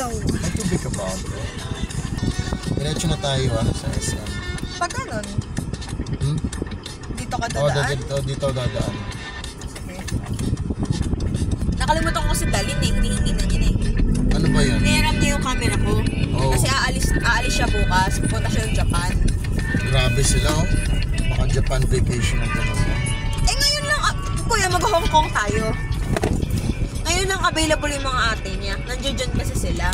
Yo! May tubig ka ba? Diretso na tayo sa SM. Pag ganon? Dito ka Oo, dadaan? dito dadaan. Okay. Nakalimutan ko kasi dalhin eh. Hinihingi na yun eh. Ano ba yun? Niram niya yung camera ko. Oh. Kasi aalis siya bukas. Pupunta siya ng Japan. Grabe sila oh. Baka Japan vacation ang tanong mo. Eh ngayon lang, kuya mag-Hong Kong tayo. Ngayon lang available yung mga ate niya. Nandiyan dyan kasi sila.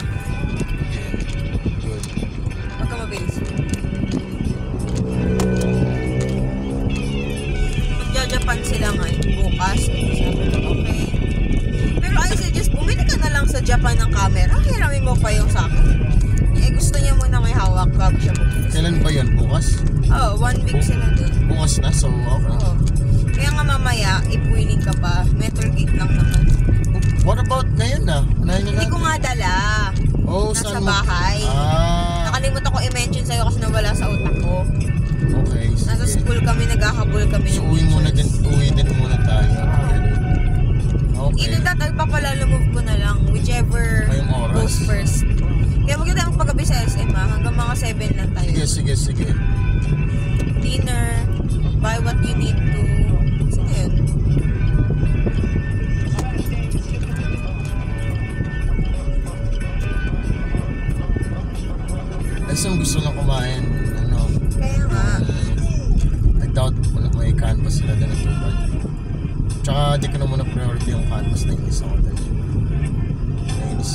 Good. Pagka mabilis. Magja-Japan sila ngayon bukas. Sabi ko, okay. Pero I suggest, bumili ka na lang sa Japan ng camera. Hiramin mo pa yung sa akin. Eh gusto niya muna may hawak bago siya bumili. Kailan ba yan? Bukas? Oo, 1 week sila dun. Bukas na? So, okay. Oo. Kaya nga mamaya, if willing ka pa, metal gate lang naman. What about ngayon na? Hindi ko nga dala. Oh, Nasa saan mo? bahay. Nakalimutan ko i-mention sa'yo kasi nawala sa utak ko. Okay. Nasa sige. school kami, naghahabol kami So, ng uwi din muna tayo. Okay. Either that, pagpapala-move ko na lang. Whichever Ngayong oras. goes first. Kaya huwag tayo magpagabi sa SM ha. Hanggang mga 7 lang tayo. Sige. Dinner, buy what you need to. Sige yun. Isang gusto lang kumain. Ano? Kaya nga. I doubt may canvas sila na natupad. Tsaka di ko na muna priority yung canvas na inis ako dahil. Nainis.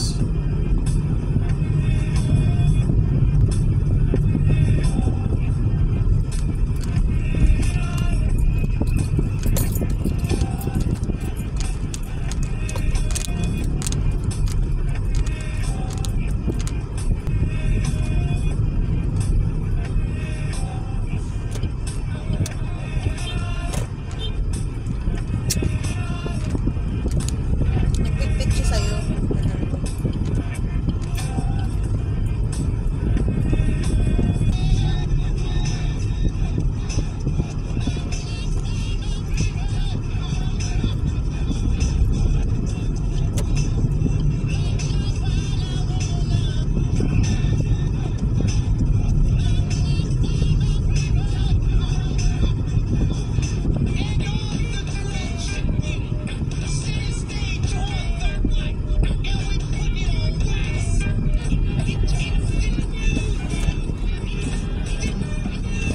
Nagpit-pit siya sa'yo.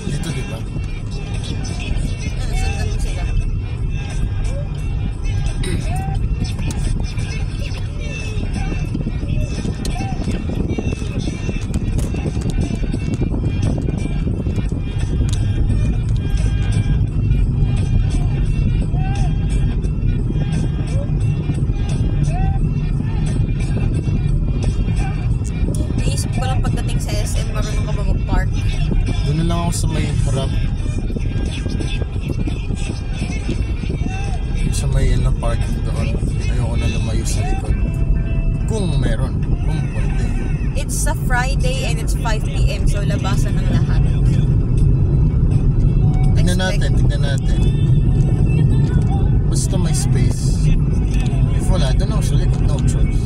Dito di ba? Sundan mo sila. Naisip ko lang pagdating sa SM, marunong ka ba mag-park? Doon na lang ako sa may harap. Sa may parking doon. Ayoko na lumayo sa likod. Kung meron. Kung pwede. It's a Friday and it's 5 PM, so labasan ng lahat. Tignan natin. Basta may space. If wala, doon ako sa likod. No choice.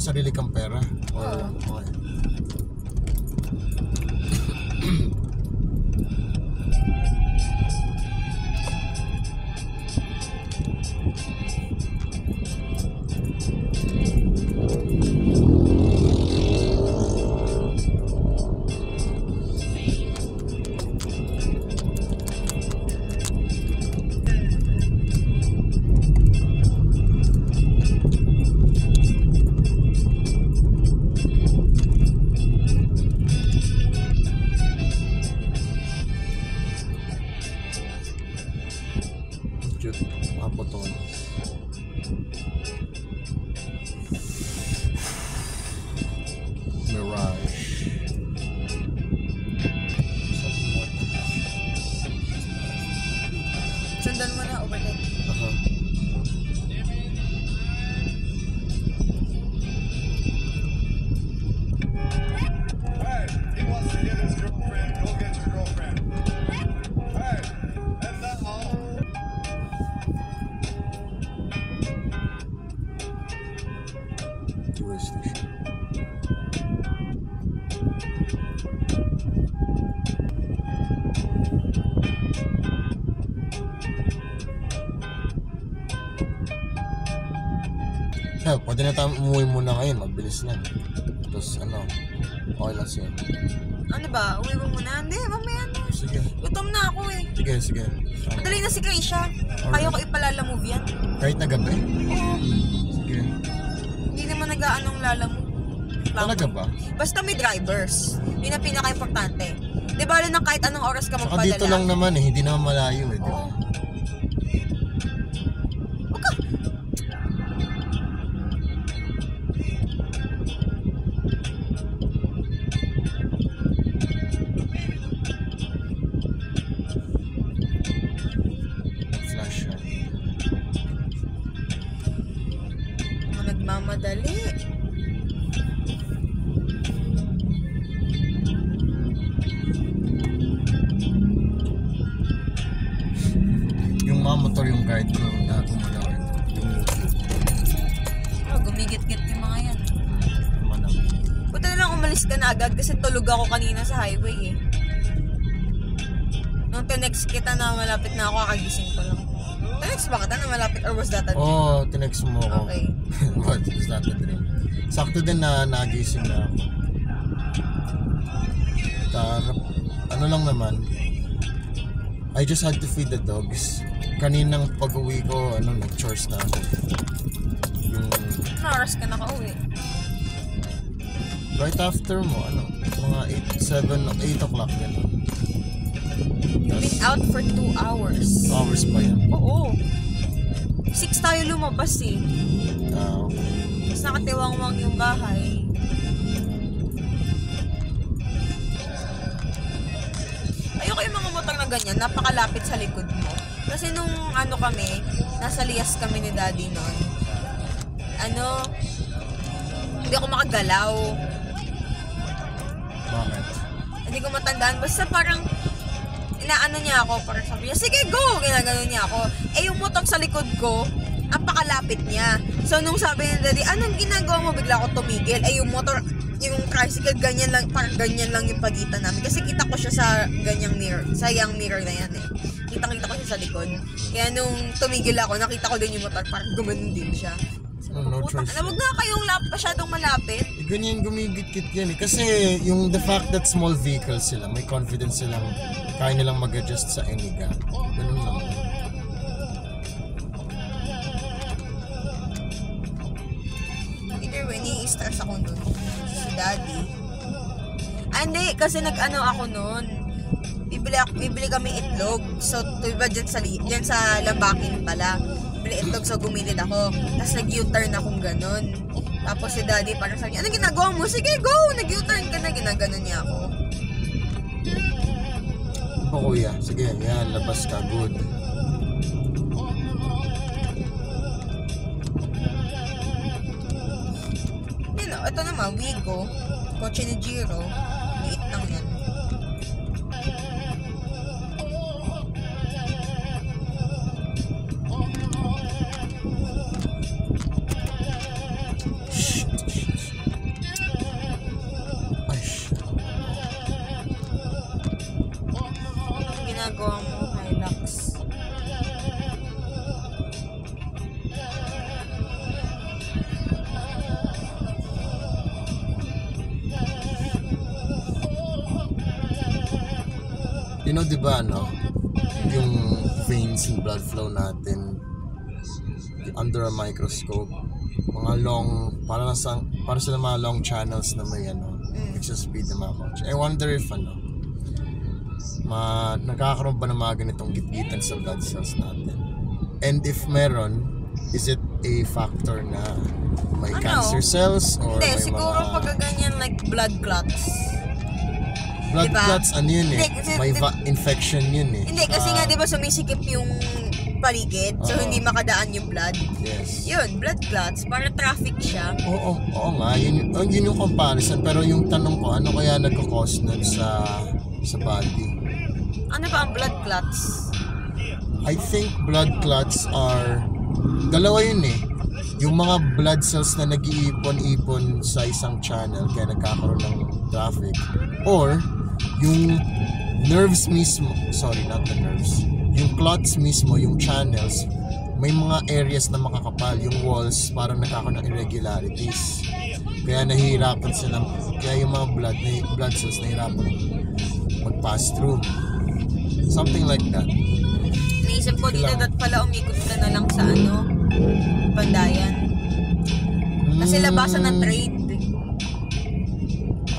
sarili kang pera? Or, okay. Cute. Apoton. Mirage. Sundan mo na, overtake. Aha. Hey, he wants to get his girlfriend. Go get your girlfriend. Hey, that's not all. Fuel station. Hell, pwede na tayo umuwi muna ngayon, mabilis lang. Tapos ano, okay lang siya. Ano ba? Uwi mo muna? Hindi, mamaya na. Sige, Gutom na ako eh. sige. Madali na si Krisha. Kaya ko ipalalamove yan. Kahit na gabi? Oo. Sige. Hindi naman nag-aanong lalamove. Talaga ba? Basta may drivers. Yun ang pinaka-importante. Di ba na kahit anong oras ka Saka magpadala? dito lang naman eh, hindi naman malayo eh, di ba? Oo. Huwag ka. Flash siya. Mga nagmamadali. Yung mga motor yung guide ko na gumalaw yung YouTube. Oh, gumigit-git yung mga yan. Manang. Buti na lang umalis ka na agad kasi tulog ako kanina sa highway eh. Nung tinext kita na malapit na ako, kakagising ko lang. Tinext ba kita na malapit or was that a dream? Oo, tinext mo ako. Okay. What? Is that a dream? Sakto din na nagising na ako. Ano lang naman, I just had to feed the dogs. Kaninang pag-uwi ko, nag-chores na ako. Yung Anong oras ka nakauwi? right after mo, mga 8 o'clock gano'n. You've been out for 2 hours. Hours pa yan. Oo. 6 tayo lumabas eh. Okay. Tapos nakatiwangwang yung bahay. Ayoko yung mga motor na ganyan, napakalapit sa likod mo. Kasi nung kami, nasa Lias kami ni Daddy noon. Hindi ako makagalaw. Bakit? Hindi ko matandaan. Basta parang inaano niya ako. Parang sabi niya, sige go! Ginagano niya ako. Eh yung motor sa likod ko, ang pakalapit niya. So nung sabi ni Daddy, anong ginagawa mo? Bigla ako tumigil. Eh yung motor, yung tricycle, ganyan lang, parang ganyan lang yung pagitan namin. Kasi kita ko siya sa ganyang mirror, sa yung mirror na yan eh. Kita ko siya sa likod. Kaya nung tumigil ako, nakita ko din yung motor, parang gumanon din siya. No choice. Huwag nga kayong masyadong malapit. Ganyan gumigit-git yan eh. Kasi yung the fact that small vehicles sila, may confidence silang kaya nilang mag-adjust sa any gap. Ganun lang. Either way, ni-stress ako nun. Si Daddy. Hindi, kasi nag-ano ako nun. Bibili kami itlog. So, diba dyan sa Lambakin pala. Bibili itlog, so gumilid ako. Tapos nag-U-turn akong ganun. Tapos si Daddy parang sabi niya, anong ginagawa mo? Sige, go! Nag-U-turn ka na. Ginaganon niya ako. O kuya, sige, yan, labas ka, good. Ito naman, Wigo. Kotse ni Jiro. Liit lang yan. You know, di ba, ano, yung veins and blood flow natin under a microscope, mga long, para sila mga long channels na may, ano, nagsaspeed na mga coach. I wonder if, ano, nagkakaroon ba ng mga ganitong gitgitan sa blood cells natin? And if meron, is it a factor na may cancer cells or Hindi, may siguro mga pagka ganyan like blood clots. blood diba? clots? Ano yun eh? Hindi, kasi, May infection yun eh. Hindi, kasi nga di ba sumisikip yung paligid, so hindi makadaan yung blood. Yes. Yun, blood clots, para traffic siya. Oo nga, yun yung comparison. Pero yung tanong ko, ano kaya nagkakos nun sa body? Ano ba ang blood clots? I think blood clots are, dalawa yun eh. Yung mga blood cells na nag-iipon-ipon sa isang channel kaya nagkakaroon ng traffic. Or, yung nerves mismo, sorry, not the nerves. Yung clots mismo, yung channels, may mga areas na makakapal, yung walls, parang nagkakaroon ng irregularities. Kaya nahihirapan silang, kaya yung mga blood cells nahihirapan mag-pass through. Something like that. Naisip ko dito dat pala umikot ka na lang sa ano, Pandayan. Kasi labasan ng trade.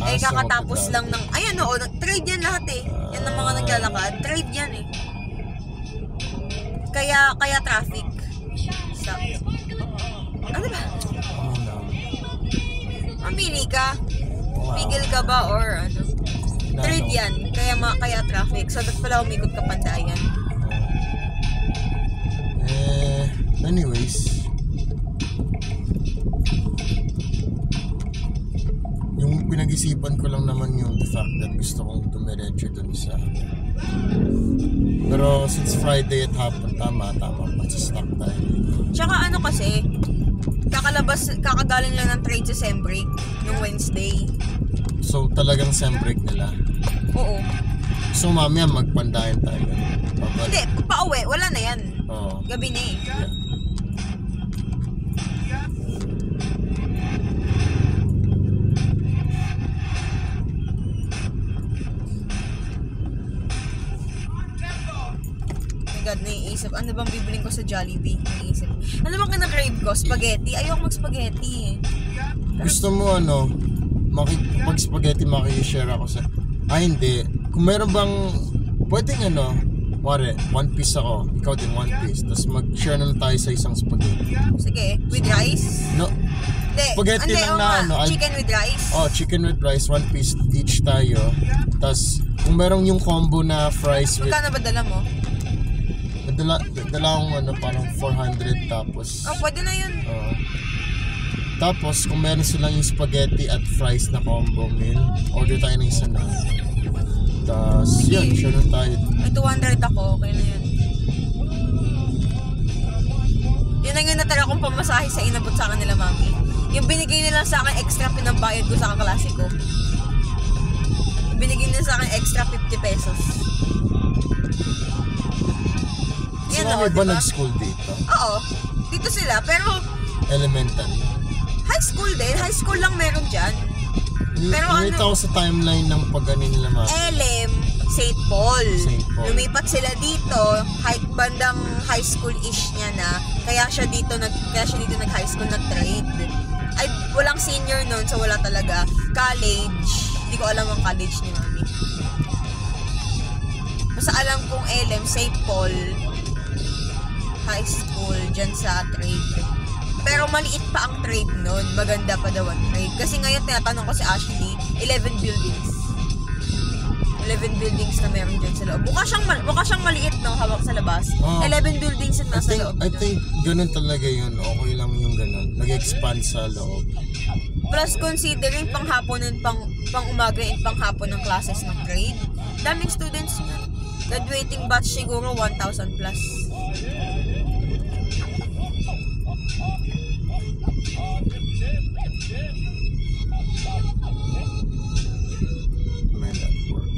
Eh kakatapos lang ng, ayan oo, trade yan lahat eh. Yan ang mga naglalakad, trade yan eh. Kaya traffic. Ano ba? Mamili ka. Pigil ka ba or ano? Trade yan, kaya traffic. So dat pala umikot ka Pandayan. Anyways, yung pinag-isipan ko lang naman yung the fact that gusto kong dumiretso dun sa, pero since Friday at hapon, tama stuck tayo. Tsaka ano kasi, kakagaling lang ng trade sa sem break nung Wednesday. So talagang sem break nila. Oo. So mamaya magpandayan tayo. Hindi, pauwi, wala na yan. Oo. Gabi na eh. Yeah. God, naiisip, ano bang bibiling ko sa Jollibee? Naiisip. Ano bang kinag-crave ko? Spaghetti? Ayoko mag-spaghetti. Gusto mo ano, pag spaghetti makikishare ako sa, hindi. Kung meron bang, pwedeng ano, wari, one piece ako, ikaw din one piece, tapos mag-share na lang tayo sa isang spaghetti. Sige, with rice? No, Hindi, spaghetti lang na ano. Chicken with rice? Oh, chicken with rice, one piece each tayo. Tapos, kung merong yung combo na fries with, Magkano ba dala mo? dala akong ano, parang 400 tapos, Oh, pwede na yun. tapos, kung meron silang yung spaghetti at fries na combo meal, order tayo ng isa na. Tapos, yun, share lang tayo. May 200 ako, okay na yun. Yun ang yung natara kong pamasahe sa inabot sa kanila, mami. Yung binigay nila sa akin, extra pinambayad ko sa kaklase ko. Binigay nila sa akin extra 50 pesos. Si Yan mami o, ba diba? nag-school dito? Oo, dito sila, pero Elementary. high school din. High school lang meron dyan. Pero Nakita ko sa timeline ng pag-ano nila mga LM, St. Paul. St. Paul. Lumipat sila dito, bandang high school-ish niya na. Kaya siya dito nag-high school, nag-trade. Ay, walang senior noon, so wala talaga. College. Hindi ko alam ang college ni mami. Basta alam kong LM, St. Paul, high school, dyan sa trade. Pero maliit pa ang trade noon. Maganda pa daw ang trade. Kasi ngayon, tinatanong ko si Ashley, 11 buildings. 11 buildings na meron dyan sa loob. Mukha siyang maliit, no? Hawak sa labas. 11 buildings na nasa loob. I think ganun talaga yun. Okay lang yung ganun. Nag-expand sa loob. Plus, considering panghapon and pang umaga and panghapon ng classes ng trade, daming students na. Graduating batch siguro 1,000 plus. May that work.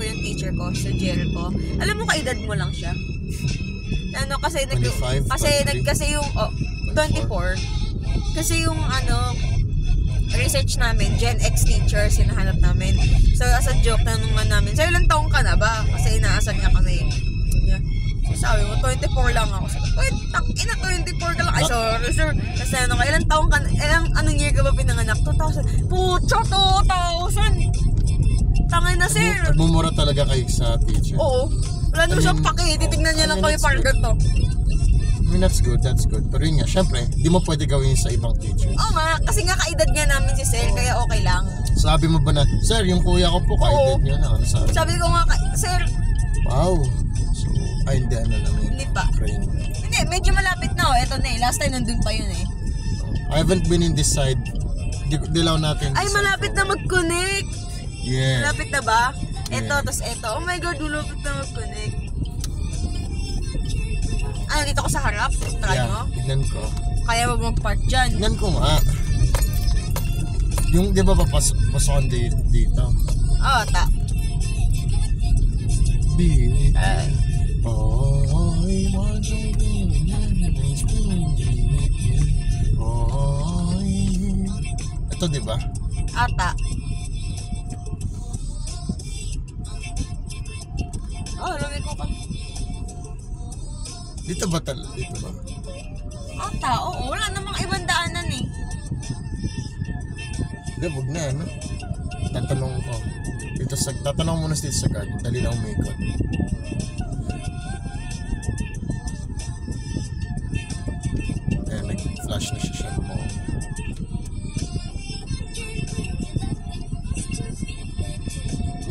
ko yung teacher ko sa Jericho. Alam mo, kaedad mo lang siya. Ano, kasi 25, kasi yung 24. Kasi yung research namin, Gen X teachers, hinahanap namin. So, as a joke, tanungan namin, so, ilang taong ka na ba? Kasi inaasar niya kami. So, sabi mo, 24 lang ako. Sabi, 24 ka lang. Ay, sorry, sir. Kasi ilang taong ka na, anong year ka ba pinanganak? 2000. Pucha, 2000! Tangay na, sir. Nagmumura talaga kayo sa teacher. Oo. Wala naman siyang paki. Titignan niya lang kami parang ganito. I mean, that's good. Pero yun nga, syempre, di mo pwede gawin sa ibang teachers. Oo nga, kasi nga kaedad nga namin si Sir, kaya okay lang. Sabi mo ba na, sir, yung kuya ko po, kaedad niya na. Ano sabi? Sabi ko nga, Sir, Wow. So, hindi, ano lang yun. Hindi pa. Train. Hindi, medyo malapit na. Ito na eh. Last time nandun pa yun eh. I haven't been in this side. Dilaw natin. Ay, malapit na mag-connect. Yeah. Malapit na ba? Ito, Yeah. tas ito. Oh my God, malapit na mag-connect. Ano, dito ko sa harap? Try mo? Tignan ko. Kaya mo mag-park dyan. Tignan ko nga. Yung, di ba papasokan dito? Oo, ta. Be oh, I want to be oh, ito, di ba? Ata. Oh, lumiko ka. Dito ba Dito ba? Ata, oo. Wala namang ibang daanan eh. Hindi, wag na, ano? Tatanong ko. Tatanong muna dito sa guard. Dali lang umikot. Ayan, nag-flash na siya mo.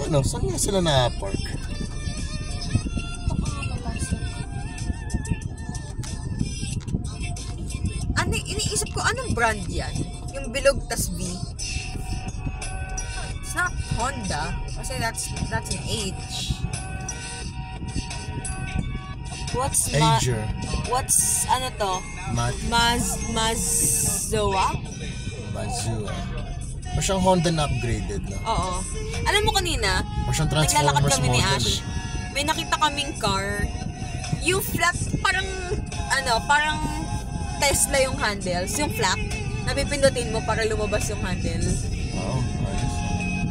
Ano, saan nga sila na-park? Ano, iniisip ko, anong brand yan? Yung bilog tas V. It's not Honda. Kasi that's an H. Ager. What's, ano to? Mazzoa? Bazua. O siyang Honda na upgraded na. Oo. Alam mo kanina, O siyang naglalakad Transformers kami ni model Ash. May nakita kaming car. Yung flat, parang Tesla yung handles. Yung flat, napipindutin mo para lumabas yung handle. Oo, ayos.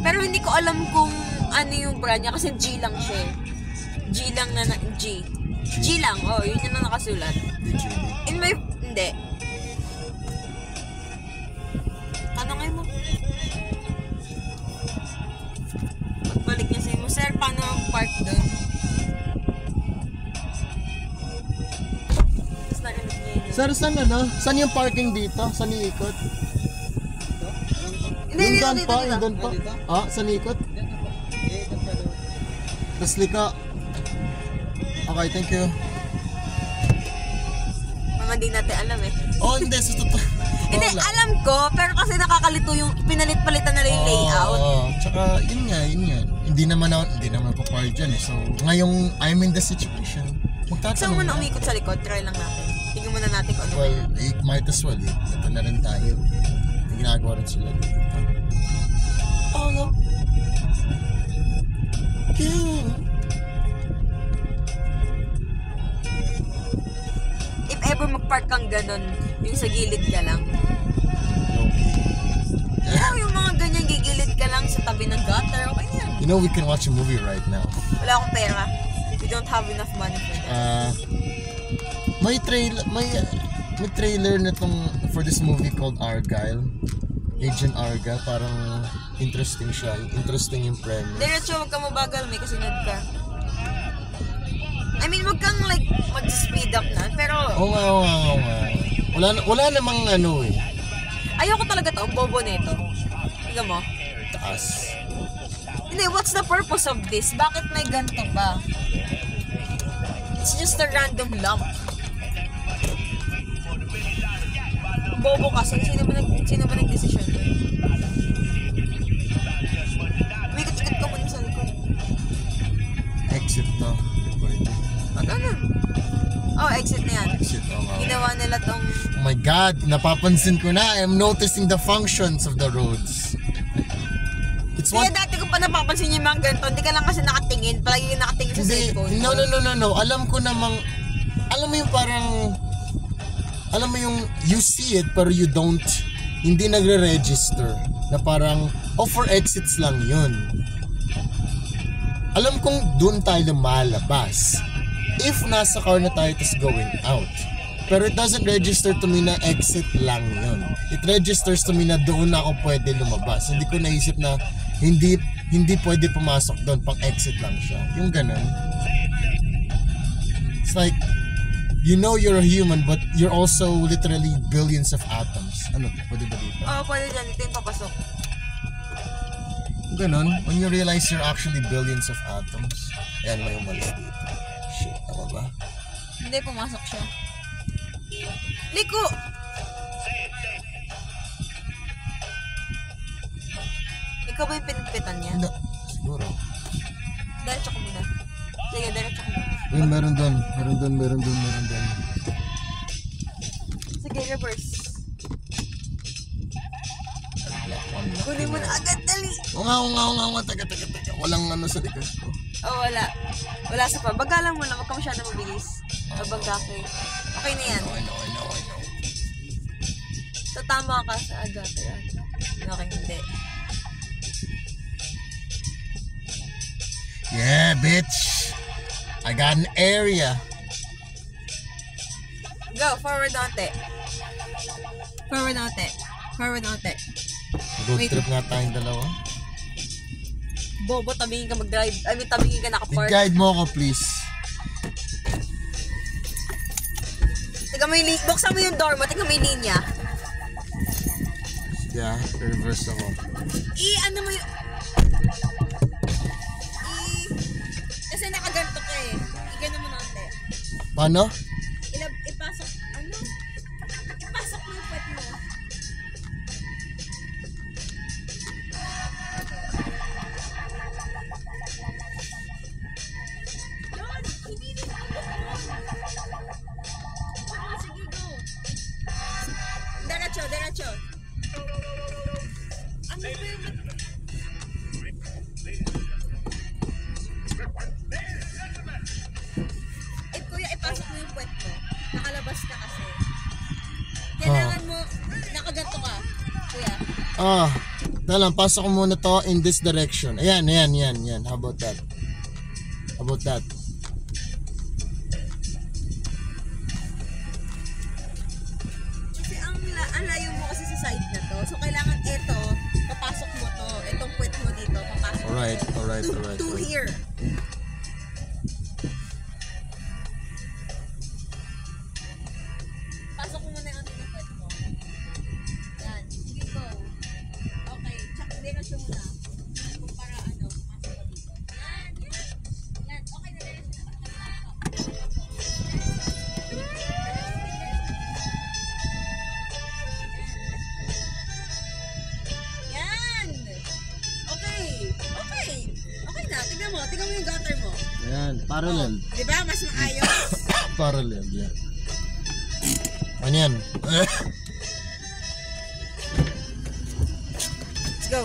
Pero hindi ko alam kung ano yung brand niya kasi G lang siya eh. G lang na G. G lang, yun yung na nakasulat. DJD. In my, hindi. Tanongin mo. Pagbalik niya sa'yo mo, sir, paano ang park doon? Tapos narinig niya yun. Sir, saan yung parking dito? Saan yung ikot? Hindi, Yung doon dito, pa, dito. yung doon pa. Ah, saan ikot? Tapos lika. Okay, thank you. Mga di natin alam eh. Oh, hindi, sa totoo. Hindi, alam ko, pero kasi nakakalito yung pinalit-palitan na yung layout. Oo, tsaka yun nga. Hindi naman pa-park dyan eh. So, ngayong I'm in the situation, Saan mo magtatanong na na. umikot sa likod? Try lang natin. Tingnan muna natin kung ano. Well, might as well eh. Ito na rin tayo. May ginagawa rin sila dito. Oh, no. If ever mag-park kang ganun, yung sa gilid ka lang. Oh, yung mga ganyan gigilid ka lang sa tabi ng gutter, okay na yan. You know, we can watch a movie right now. Wala akong pera. We don't have enough money for that. May trailer nitong for this movie called Argyle. Agent Arga, parang interesting siya. Interesting yung premise. Diretso, huwag ka mabagal, may kasunod ka. I mean, huwag kang like mag-speed up na, pero Oo nga. Wala namang ano eh. ayoko talaga to, ang bobo nito. Tingnan mo. Taas. Hindi, what's the purpose of this? Bakit may ganito ba? It's just a random lump. Bobo kasi. Sino ba nag-decision? Wikot-ikot ka muna sa likod. Exit to. Pwede. Ano? Oh, exit na yan. Exit, oh wow. Ginawa nila tong... Oh my God, napapansin ko na. I'm noticing the functions of the roads. It's Kaya one... dati ko pa napapansin niyo yung mga ganito, hindi ka lang kasi nakatingin, palagi ka nakatingin sa Hindi, cellphone. no. Alam ko namang, alam mo yung parang, alam mo yung you see it pero you don't, hindi nagre-register na parang, for exits lang yun. Alam kong doon tayo lumalabas if nasa car na tayo tas going out. Pero it doesn't register to me na exit lang yun. It registers to me na doon na ako pwede lumabas. Hindi ko naisip na hindi pwede pumasok doon, pang exit lang siya. Yung ganun. It's like, you know you're a human but you're also literally billions of atoms. Ano to? Pwede ba dito? Oo, pwede dyan. Ito yung papasok. Ganun. When you realize you're actually billions of atoms. Ayan, may umalis dito. Shit, tama ba? Hindi, pumasok siya. Liko! Ikaw ba yung pinagpitan niya? Hindi. Siguro. Diretso ko muna. Sige, diretso ko muna. Uy, meron doon. Meron doon. Sige, reverse. Kunin mo na agad, dali! Oo nga. Teka. Walang ano sa likod ko. Oh, wala. Wala sa pa. Bagalan mo lang. Huwag ka masyado mabilis. Babangga ko eh. Okay na yan. I know. Tatama ka sa agad. Okay, hindi. Yeah, bitch. I got an area. Go, forward onte. Forward onte. Road Wait. trip nga tayong dalawa. Bobo, tabingin ka mag-drive. I mean, tabingin ka nakapark. I-guide mo ako, please. Tignan mo yung buksan mo yung door mo. Tignan mo yung linya. Yeah, reverse ako. Ano mo yung... Kasi nakaganto ka eh. Igano mo na onte. Paano? Ipasok... Ano? Ipasok mo yung puwet mo. Yun! Hindi rin ako. Sige, go. Diretso. Ano ba yung... Kuya, ipasok mo yung puwet mo. Nakalabas ka kasi. Kailangan mo, nakaganto ka, kuya. Talang, pasok ko muna to in this direction. Ayan. How about that? Kasi ang layo mo kasi sa side na to. So, kailangan ito, papasok mo to. Itong puwet mo dito, papasok mo. Alright. To here. Pasok mo muna yung ano ng puwet mo. Yan. Sige, go. Okay. Check. Diretso mo na. Kung para ano, pasok ka dito. Yan. Okay na diretso na. Yan. Okay na. Tignan mo yung gutter mo. Ayan, parallel. Di ba? Mas maayos. Parallel, yeah. Ano yan? Let's go.